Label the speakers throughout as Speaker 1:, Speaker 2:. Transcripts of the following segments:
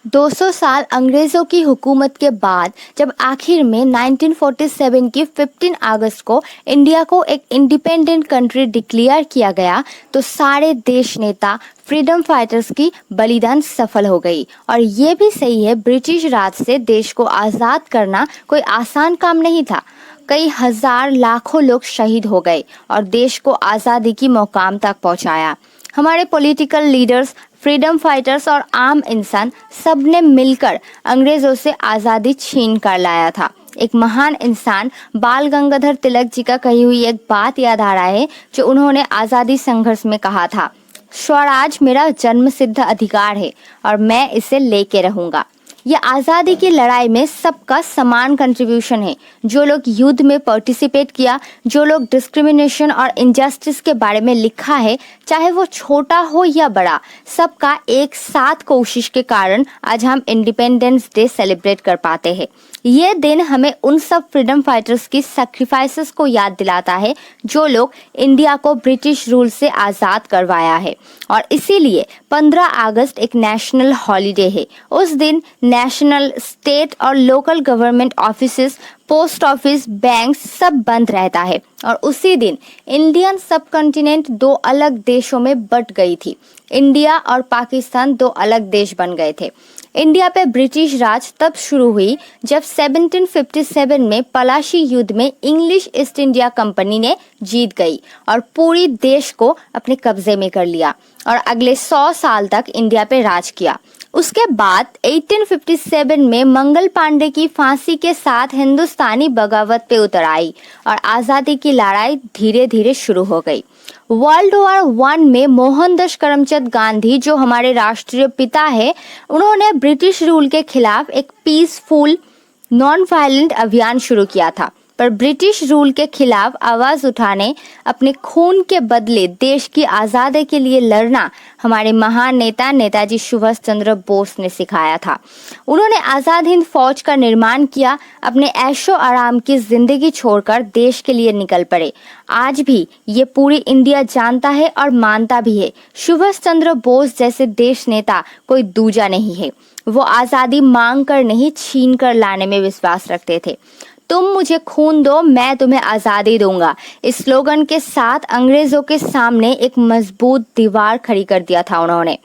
Speaker 1: 200 साल अंग्रेजों की हुकूमत के बाद जब आखिर में 1947 की 15 अगस्त को इंडिया को एक इंडिपेंडेंट कंट्री डिक्लेयर किया गया तो सारे देश नेता फ्रीडम फाइटर्स की बलिदान सफल हो गई। और ये भी सही है, ब्रिटिश राज से देश को आज़ाद करना कोई आसान काम नहीं था। कई हजार लाखों लोग शहीद हो गए और देश को आज़ादी की मुकाम तक पहुंचाया। हमारे पॉलिटिकल लीडर्स, फ्रीडम फाइटर्स और आम इंसान सब ने मिलकर अंग्रेजों से आज़ादी छीन कर लाया था। एक महान इंसान बाल गंगाधर तिलक जी का कही हुई एक बात याद आ रहा है जो उन्होंने आज़ादी संघर्ष में कहा था, स्वराज मेरा जन्म सिद्ध अधिकार है और मैं इसे लेके रहूंगा। ये आज़ादी की लड़ाई में सबका समान कंट्रीब्यूशन है। जो लोग युद्ध में पार्टिसिपेट किया, जो लोग डिस्क्रिमिनेशन और इनजस्टिस के बारे में लिखा है, चाहे वो छोटा हो या बड़ा, सबका एक साथ कोशिश के कारण आज हम इंडिपेंडेंस डे सेलिब्रेट कर पाते हैं। ये दिन हमें उन सब फ्रीडम फाइटर्स की सैक्रिफाइसेस को याद दिलाता है जो लोग इंडिया को ब्रिटिश रूल से आज़ाद करवाया है। और इसीलिए 15 अगस्त एक नेशनल हॉलिडे है। उस दिन नेशनल, स्टेट और local government offices, post office, bank सब बंद रहता है। और उसी दिन इंडियन सब कॉन्टिनेंट दो अलग देशों में बट गई थी। इंडिया और पाकिस्तान दो अलग देश बन गए थे। इंडिया पे ब्रिटिश राज तब शुरू हुई जब 1757 में पलाशी युद्ध में इंग्लिश ईस्ट इंडिया कंपनी ने जीत गई और पूरी देश को अपने कब्जे में कर लिया और अगले 100 साल तक इंडिया पे राज किया। उसके बाद 1857 में मंगल पांडे की फांसी के साथ हिंदुस्तानी बगावत पे उतर आई और आज़ादी की लड़ाई धीरे धीरे शुरू हो गई। वर्ल्ड वॉर 1 में मोहनदास करमचंद गांधी, जो हमारे राष्ट्रीय पिता है, उन्होंने ब्रिटिश रूल के खिलाफ एक पीसफुल नॉन वायलेंट अभियान शुरू किया था। पर ब्रिटिश रूल के खिलाफ आवाज उठाने, अपने खून के बदले देश की आज़ादी के लिए लड़ना हमारे महान नेता नेताजी सुभाष चंद्र बोस ने सिखाया था। उन्होंने आज़ाद हिंद फौज का निर्माण किया, अपने ऐशो आराम की जिंदगी छोड़कर देश के लिए निकल पड़े। आज भी ये पूरी इंडिया जानता है और मानता भी है, सुभाष चंद्र बोस जैसे देश नेता कोई दूजा नहीं है। वो आज़ादी मांग कर नहीं, छीन कर लाने में विश्वास रखते थे। तुम मुझे खून दो, मैं तुम्हें आज़ादी दूंगा, इस स्लोगन के साथ अंग्रेजों के सामने एक मजबूत दीवार खड़ी कर दिया था उन्होंने।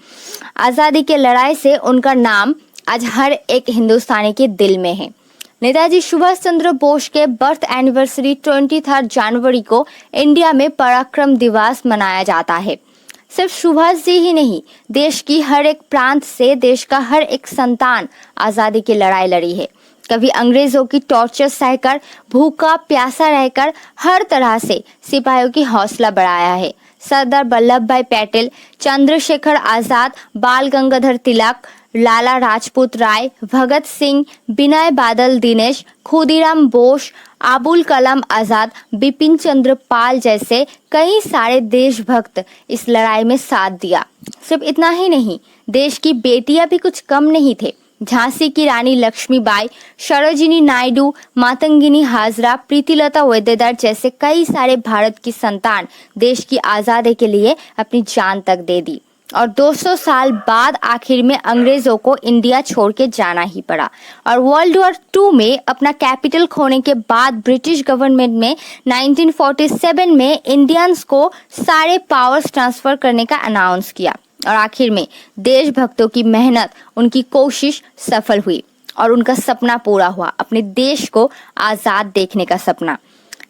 Speaker 1: आज़ादी के लड़ाई से उनका नाम आज हर एक हिंदुस्तानी के दिल में है। नेताजी सुभाष चंद्र बोस के बर्थ एनिवर्सरी 23 जनवरी को इंडिया में पराक्रम दिवस मनाया जाता है। सिर्फ सुभाष जी ही नहीं, देश की हर एक प्रांत से देश का हर एक संतान आज़ादी की लड़ाई लड़ी है। कभी अंग्रेजों की टॉर्चर सहकर, भूखा प्यासा रहकर, हर तरह से सिपाहियों की हौसला बढ़ाया है। सरदार वल्लभ भाई पटेल, चंद्रशेखर आजाद, बाल गंगाधर तिलक, लाला राजपूत राय, भगत सिंह, विनय बादल दिनेश, खुदीराम बोस, अबुल कलाम आजाद, बिपिन चंद्र पाल जैसे कई सारे देशभक्त इस लड़ाई में साथ दिया। सिर्फ इतना ही नहीं, देश की बेटियां भी कुछ कम नहीं थे। झांसी की रानी लक्ष्मीबाई, सरोजिनी नायडू, मातंगिनी हाजरा, प्रीतिलता वैद्यनाथ जैसे कई सारे भारत की संतान देश की आज़ादी के लिए अपनी जान तक दे दी। और 200 साल बाद आखिर में अंग्रेजों को इंडिया छोड़ के जाना ही पड़ा। और वर्ल्ड वॉर 2 में अपना कैपिटल खोने के बाद ब्रिटिश गवर्नमेंट ने 1947 में इंडियंस को सारे पावर्स ट्रांसफर करने का अनाउंस किया। और आखिर में देशभक्तों की मेहनत, उनकी कोशिश सफल हुई और उनका सपना पूरा हुआ, अपने देश को आज़ाद देखने का सपना।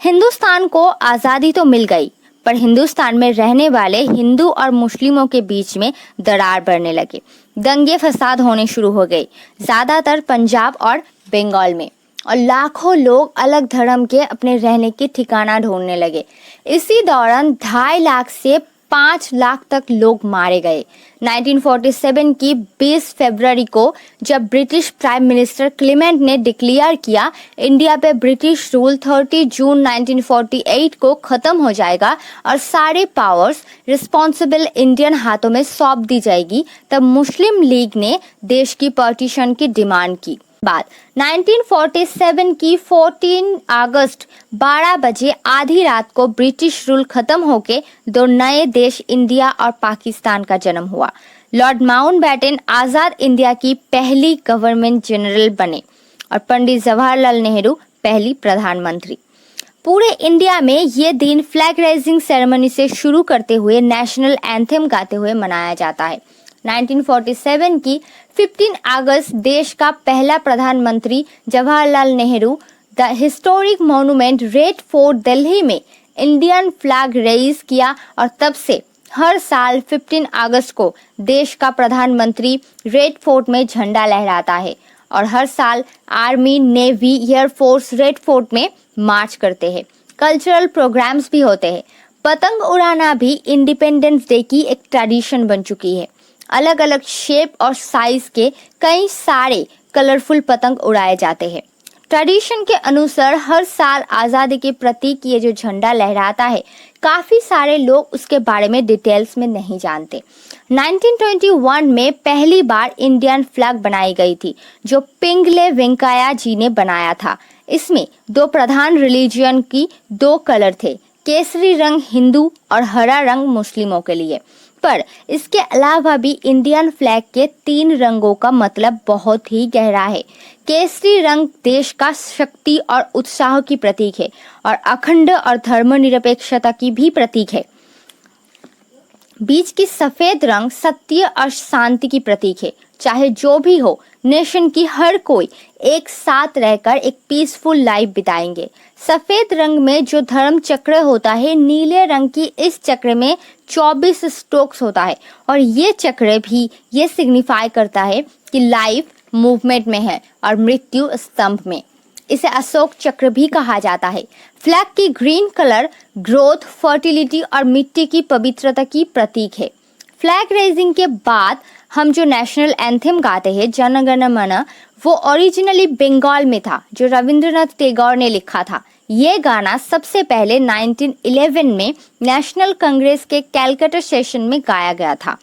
Speaker 1: हिंदुस्तान को आज़ादी तो मिल गई, पर हिंदुस्तान में रहने वाले हिंदू और मुस्लिमों के बीच में दरार बढ़ने लगे। दंगे फसाद होने शुरू हो गए, ज़्यादातर पंजाब और बंगाल में, और लाखों लोग अलग धर्म के अपने रहने की ठिकाना ढूंढने लगे। इसी दौरान 2.5 लाख से 5 लाख तक लोग मारे गए। 1947 की 20 फरवरी को जब ब्रिटिश प्राइम मिनिस्टर क्लेमेंट ने डिक्लेयर किया इंडिया पे ब्रिटिश रूल 30 जून 1948 को खत्म हो जाएगा और सारे पावर्स रिस्पॉन्सिबल इंडियन हाथों में सौंप दी जाएगी, तब मुस्लिम लीग ने देश की पार्टीशन की डिमांड की। बाद 1947 की 14 अगस्त 12 बजे आधी रात को ब्रिटिश रूल खत्म होके दो नए देश इंडिया और पाकिस्तान का जन्म हुआ। लॉर्ड माउंटबेटन आज़ाद इंडिया की पहली गवर्नमेंट जनरल बने और पंडित जवाहरलाल नेहरू पहली प्रधानमंत्री। पूरे इंडिया में ये दिन फ्लैग रेजिंग सेरेमनी से शुरू करते हुए नेशनल एंथम गाते हुए मनाया जाता है। 1947 की 15 अगस्त देश का पहला प्रधानमंत्री Jawaharlal Nehru the historic monument red fort Delhi में इंडियन फ्लैग रेज किया और तब से हर साल 15 अगस्त को देश का प्रधानमंत्री रेड फोर्ट में झंडा लहराता है और हर साल army, navy, air force red fort में मार्च करते हैं। कल्चरल प्रोग्राम्स भी होते हैं। पतंग उड़ाना भी इंडिपेंडेंस डे की एक ट्रेडिशन बन चुकी है। अलग अलग शेप और साइज के कई सारे कलरफुल पतंग उड़ाए जाते हैं। ट्रेडिशन के अनुसार हर साल आज़ादी के प्रतीक ये जो झंडा लहराता है, काफ़ी सारे लोग उसके बारे में डिटेल्स में नहीं जानते। 1921 में पहली बार इंडियन फ्लैग बनाई गई थी जो पिंगले वेंकैया जी ने बनाया था। इसमें दो प्रधान रिलीजियन की दो कलर थे, केसरी रंग हिंदू और हरा रंग मुस्लिमों के लिए। पर इसके अलावा भी इंडियन फ्लैग के 3 रंगों का मतलब बहुत ही गहरा है। केसरी रंग देश का शक्ति और उत्साह की प्रतीक है और अखंड और धर्मनिरपेक्षता की भी प्रतीक है। बीच की सफेद रंग सत्य और शांति की प्रतीक है। चाहे जो भी हो, नेशन की हर कोई एक साथ रहकर एक पीसफुल लाइफ बिताएंगे। सफेद रंग में जो धर्म चक्र होता है, नीले रंग की इस चक्र में 24 स्ट्रोक्स होता है और ये चक्र भी ये सिग्निफाई करता है कि लाइफ मूवमेंट में है और मृत्यु स्तंभ में। इसे अशोक चक्र भी कहा जाता है। फ्लैग की ग्रीन कलर ग्रोथ, फर्टिलिटी और मिट्टी की पवित्रता की प्रतीक है। फ्लैग रेजिंग के बाद हम जो नेशनल एंथम गाते हैं जन गण मन, वो ओरिजिनली बंगाल में था जो रविंद्रनाथ टैगोर ने लिखा था। ये गाना सबसे पहले 1911 में नेशनल कांग्रेस के कैलकाटा सेशन में गाया गया था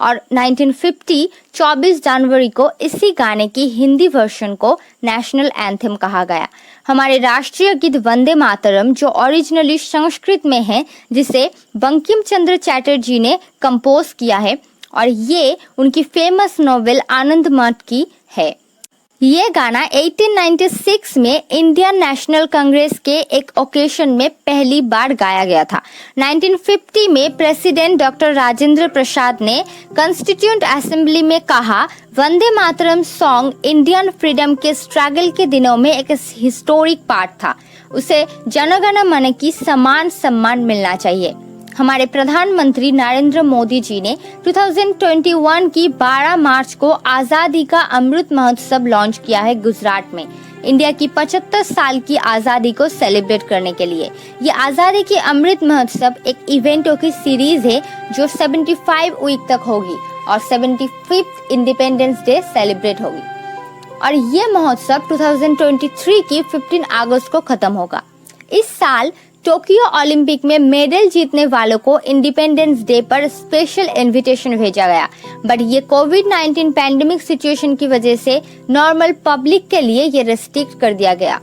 Speaker 1: और 1950 24 जनवरी को इसी गाने की हिंदी वर्जन को नेशनल एंथम कहा गया। हमारे राष्ट्रीय गीत वंदे मातरम जो ओरिजिनली संस्कृत में है, जिसे बंकिम चंद्र चटर्जी ने कंपोज किया है और ये उनकी फेमस नॉवेल आनंद मठ की है। ये गाना 1896 में इंडियन नेशनल कांग्रेस के एक ओकेशन में पहली बार गाया गया था। 1950 में प्रेसिडेंट डॉक्टर राजेंद्र प्रसाद ने कॉन्स्टिट्यूएंट असेंबली में कहा, Vande Mataram song Indian freedom के स्ट्रगल के दिनों में एक हिस्टोरिक पार्ट था। उसे जनगण मन की समान सम्मान मिलना चाहिए। हमारे प्रधानमंत्री नरेंद्र मोदी जी ने 2021 की 12 मार्च को आज़ादी का अमृत महोत्सव लॉन्च किया है गुजरात में, इंडिया की 75 साल की आज़ादी को सेलिब्रेट करने के लिए। ये आज़ादी की अमृत महोत्सव एक इवेंटों की सीरीज है जो 75 वीक तक होगी और 75th इंडिपेंडेंस डे सेलिब्रेट होगी और ये महोत्सव 2023 की 15 अगस्त को खत्म होगा। इस साल टोक्यो ओलंपिक में मेडल जीतने वालों को इंडिपेंडेंस डे पर स्पेशल इनविटेशन भेजा गया, बट ये कोविड-19 पैंडेमिक सिचुएशन की वजह से नॉर्मल पब्लिक के लिए ये रेस्ट्रिक्ट कर दिया गया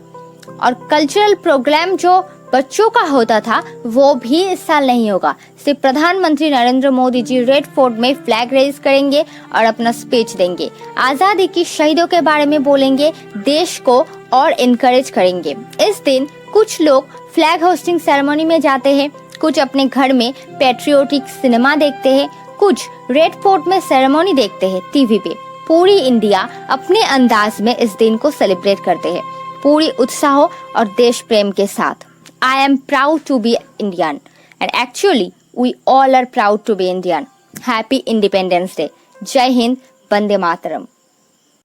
Speaker 1: और कल्चरल प्रोग्राम जो बच्चों का होता था वो भी इस साल नहीं होगा। सिर्फ प्रधानमंत्री नरेंद्र मोदी जी रेड फोर्ट में फ्लैग रेज करेंगे और अपना स्पीच देंगे, आज़ादी की शहीदों के बारे में बोलेंगे, देश को और इनकरेज करेंगे। इस दिन कुछ लोग फ्लैग होस्टिंग सेरेमनी में जाते हैं, कुछ अपने घर में पैट्रियोटिक सिनेमा देखते हैं, कुछ रेड फोर्ट में सेरेमनी देखते हैं टीवी पे। पूरी इंडिया अपने अंदाज में इस दिन को सेलिब्रेट करते हैं, पूरी उत्साह और देश प्रेम के साथ। I am proud to be Indian and actually we all are proud to be Indian. Happy Independence Day. जय हिंद, वंदे मातरम।